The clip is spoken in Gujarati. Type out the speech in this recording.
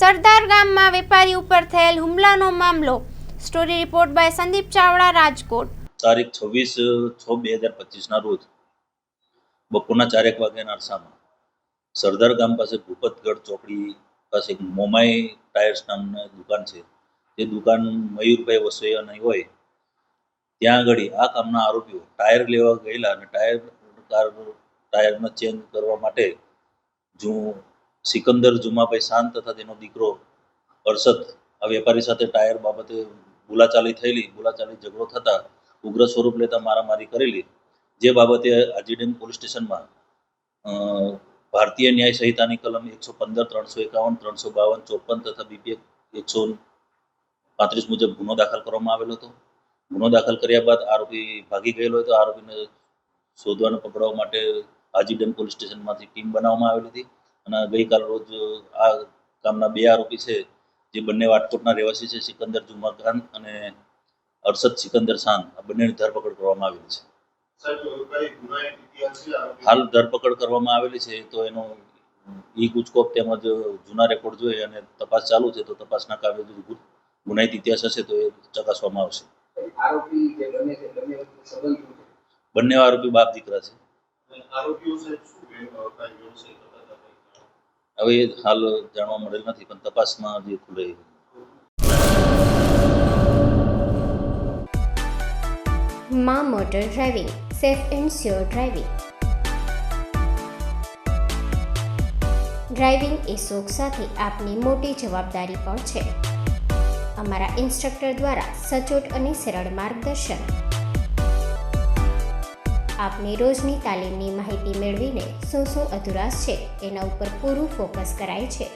સરદાર ગામમાં વેપારી ઉપર થયેલ હુમલાનો મામલો. Story report by Sandeep Chavda, Rajkot. તારીખ 26/6/2025 રોજ બપોરના 4 વાગ્યાના અરસામાં સરદાર ગામ પાસે ભૂપતગઢ ચોકડી પાસે એક મોમાઈ ટાયર્સ નામની દુકાન છે. તે દુકાન મયુરભાઈ વસોયાની હોય ત્યાં આગળ આ કામના આરોપીઓ ટાયર લેવા ગયેલા અને ટાયરમાં ચેન્જ કરવા માટે સિકંદર જુમાભાઈ શાંત તથા તેનો દીકરો અરશદ આ વેપારી સાથે ટાયર બાબતે બોલાચાલી ઝઘડો થતા ઉગ્ર સ્વરૂપ લેતા મારામારી કરેલી, જે બાબતે આજીડેમ પોલીસ સ્ટેશનમાં ભારતીય ન્યાય સંહિતાની કલમ 115, 351, 352, 54 તથા બીપીએક 135 મુજબ ગુનો દાખલ કરવામાં આવેલો હતો. ગુનો દાખલ કર્યા બાદ આરોપી ભાગી ગયેલો હતો. આરોપીને શોધવા અને પકડવા માટે આજીડેમ પોલીસ સ્ટેશનમાંથી ટીમ બનાવવામાં આવેલી હતી અને ગઈકાલ રોજ આ કામના 2 આરોપી છે, જે બંને વાટકોટના રહેવાસી છે, સિકંદર જુમા ખાન અને અરશદ સિકંદર શાન, આ બંનેની ધરપકડ કરવામાં આવેલી છે. હાલ ધરપકડ કરવામાં આવેલી છે તો એનો ગુજકોપ તેમજ જૂના રેકોર્ડ જોઈ અને તપાસ ચાલુ છે. તો તપાસના કામે ગુનાહિત ઇતિહાસ હશે તો એ ચકાસવામાં આવશે. બંને આરોપી બાપ દીકરા છે. હવે હાલ જાણવા મળેલ નથી, પણ તપાસમાં જે ખુલે. માં motor driving, safe and sure driving. Driving એ શોખ સાથે આપની મોટી જવાબદારી પણ છે. અમારા ઇન્સ્ટ્રક્ટર દ્વારા સચોટ અને સરળ માર્ગદર્શન. આપની રોજની તાલીમની માહિતી મેળવીને શું અધુરાશ છે એના ઉપર પૂરું ફોકસ કરાય છે.